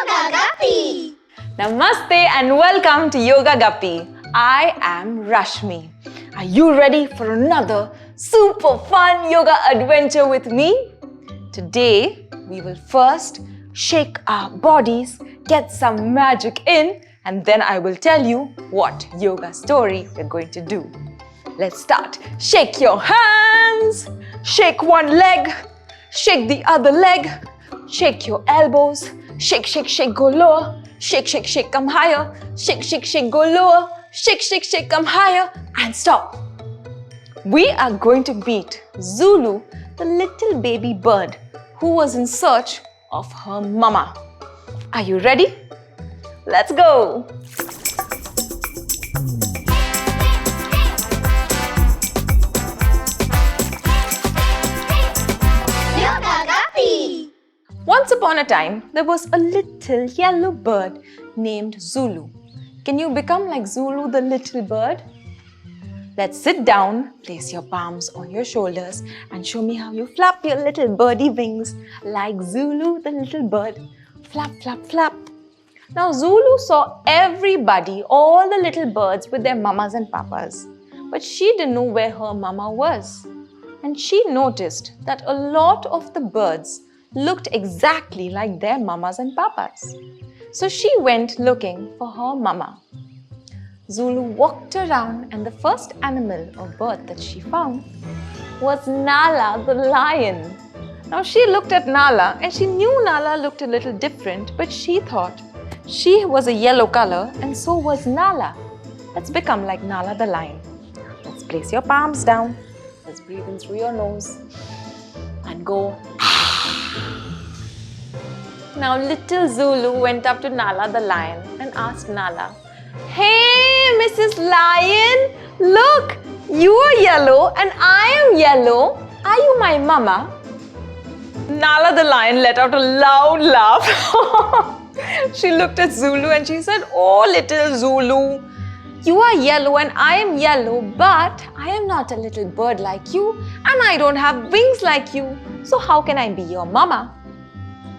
Yoga Guppy! Namaste and welcome to Yoga Guppy. I am Rashmi. Are you ready for another super fun yoga adventure with me? Today, we will first shake our bodies, get some magic in, and then I will tell you what yoga story we're going to do. Let's start. Shake your hands. Shake one leg. Shake the other leg. Shake your elbows. Shake, shake, shake, go lower. Shake, shake, shake, come higher. Shake, shake, shake, go lower. Shake, shake, shake, come higher. And stop. We are going to meet Zulu, the little baby bird who was in search of her mama. Are you ready? Let's go. Yoga Guppy! Once upon a time, there was a little yellow bird named Zulu. Can you become like Zulu, the little bird? Let's sit down, place your palms on your shoulders and show me how you flap your little birdie wings like Zulu, the little bird. Flap, flap, flap. Now Zulu saw everybody, all the little birds with their mamas and papas. But she didn't know where her mama was. And she noticed that a lot of the birds looked exactly like their mamas and papas. So she went looking for her mama. Zulu walked around and the first animal or bird that she found was Nala the lion. Now she looked at Nala and she knew Nala looked a little different, but she thought she was a yellow color and so was Nala. Let's become like Nala the lion. Let's place your palms down. Let's breathe in through your nose and go. Now little Zulu went up to Nala the lion and asked Nala, "Hey, Mrs. Lion, look, you are yellow and I am yellow. Are you my mama?" Nala the lion let out a loud laugh. She looked at Zulu and she said, "Oh, little Zulu, you are yellow and I am yellow, but I am not a little bird like you and I don't have wings like you. So how can I be your mama?"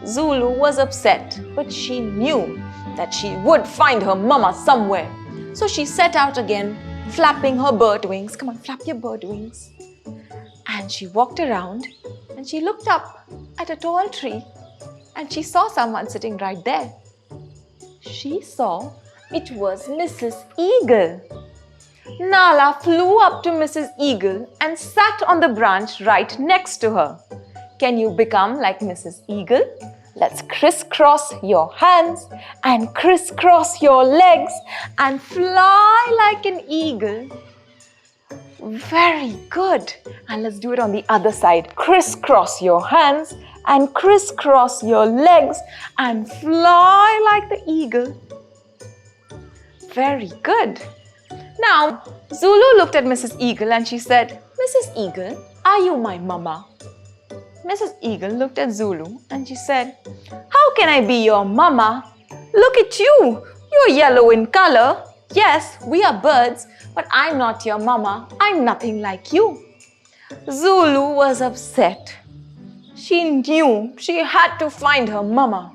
Zulu was upset, but she knew that she would find her mama somewhere. So she set out again, flapping her bird wings. Come on, flap your bird wings. And she walked around and she looked up at a tall tree and she saw someone sitting right there. She saw it was Mrs. Eagle. Nala flew up to Mrs. Eagle and sat on the branch right next to her. Can you become like Mrs. Eagle? Let's crisscross your hands and crisscross your legs and fly like an eagle. Very good. And let's do it on the other side. Crisscross your hands and crisscross your legs and fly like the eagle. Very good. Now, Zulu looked at Mrs. Eagle and she said, "Mrs. Eagle, are you my mama?" Mrs. Eagle looked at Zulu and she said, "How can I be your mama? Look at you. You're yellow in color. Yes, we are birds, but I'm not your mama. I'm nothing like you." Zulu was upset. She knew she had to find her mama.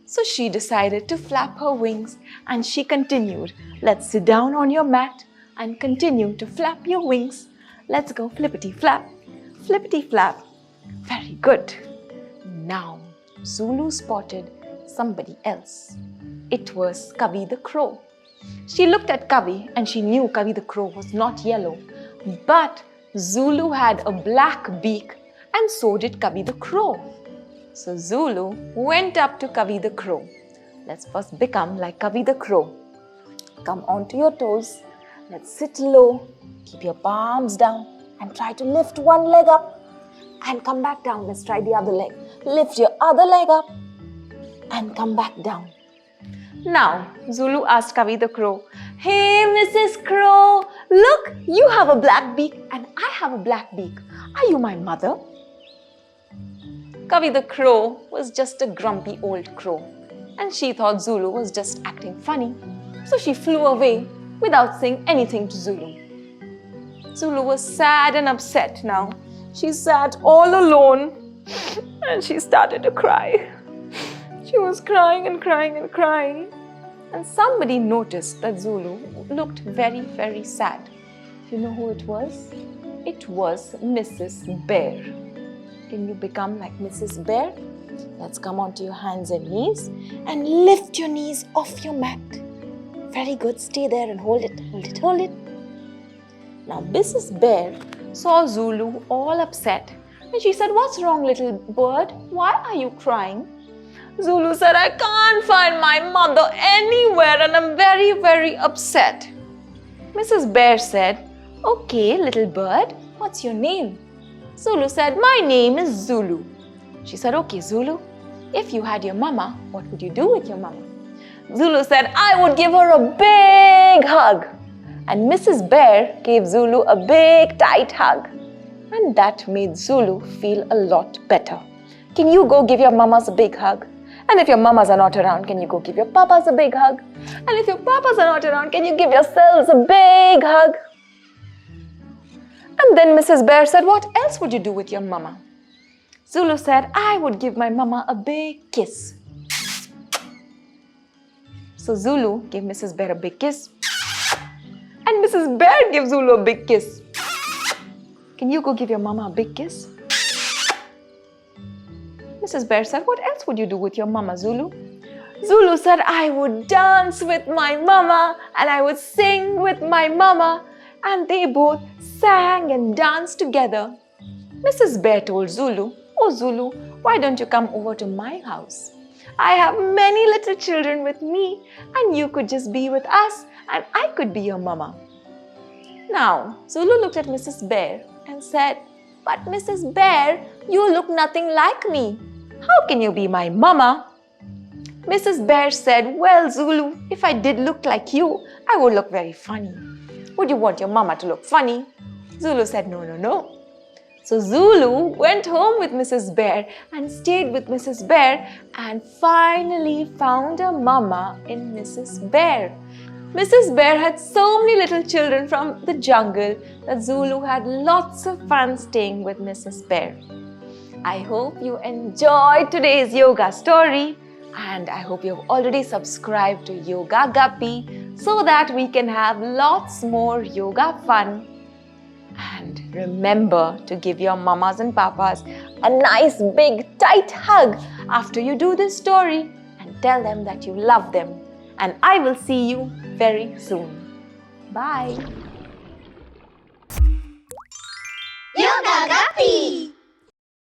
So she decided to flap her wings and she continued. Let's sit down on your mat and continue to flap your wings. Let's go flippity flap, flippity flap. Very good. Now, Zulu spotted somebody else. It was Kavi the crow. She looked at Kavi and she knew Kavi the crow was not yellow. But Zulu had a black beak and so did Kavi the crow. So Zulu went up to Kavi the crow. Let's first become like Kavi the crow. Come onto your toes. Let's sit low. Keep your palms down and try to lift one leg up. And come back down. Let's try the other leg. Lift your other leg up and come back down. Now, Zulu asked Kavi the crow, "Hey, Mrs. Crow, look, you have a black beak and I have a black beak. Are you my mother?" Kavi the crow was just a grumpy old crow and she thought Zulu was just acting funny. So she flew away without saying anything to Zulu. Zulu was sad and upset now. She sat all alone and she started to cry. She was crying and crying and crying. And somebody noticed that Zulu looked very, very sad. You know who it was? It was Mrs. Bear. Can you become like Mrs. Bear? Let's come onto your hands and knees and lift your knees off your mat. Very good. Stay there and hold it, hold it, hold it. Now Mrs. Bear saw Zulu all upset and she said, "What's wrong, little bird? Why are you crying?" Zulu said, "I can't find my mother anywhere and I'm very, very upset." Mrs. Bear said, "Okay, little bird, what's your name?" Zulu said, "My name is Zulu." She said, "Okay, Zulu, if you had your mama, what would you do with your mama?" Zulu said, "I would give her a big hug." And Mrs. Bear gave Zulu a big tight hug. And that made Zulu feel a lot better. Can you go give your mamas a big hug? And if your mamas are not around, can you go give your papas a big hug? And if your papas are not around, can you give yourselves a big hug? And then Mrs. Bear said, "What else would you do with your mama?" Zulu said, "I would give my mama a big kiss." So Zulu gave Mrs. Bear a big kiss. And Mrs. Bear gave Zulu a big kiss. Can you go give your mama a big kiss? Mrs. Bear said, "What else would you do with your mama, Zulu?" Zulu said, "I would dance with my mama and I would sing with my mama." And they both sang and danced together. Mrs. Bear told Zulu, "Oh Zulu, why don't you come over to my house? I have many little children with me and you could just be with us and I could be your mama." Now, Zulu looked at Mrs. Bear and said, "But Mrs. Bear, you look nothing like me. How can you be my mama?" Mrs. Bear said, "Well, Zulu, if I did look like you, I would look very funny. Would you want your mama to look funny?" Zulu said, "No, no, no." So Zulu went home with Mrs. Bear and stayed with Mrs. Bear and finally found a mama in Mrs. Bear. Mrs. Bear had so many little children from the jungle that Zulu had lots of fun staying with Mrs. Bear. I hope you enjoyed today's yoga story and I hope you've already subscribed to Yoga Guppy so that we can have lots more yoga fun. And remember to give your mamas and papas a nice big tight hug after you do this story and tell them that you love them. And I will see you very soon. Bye. Yoga Guppy!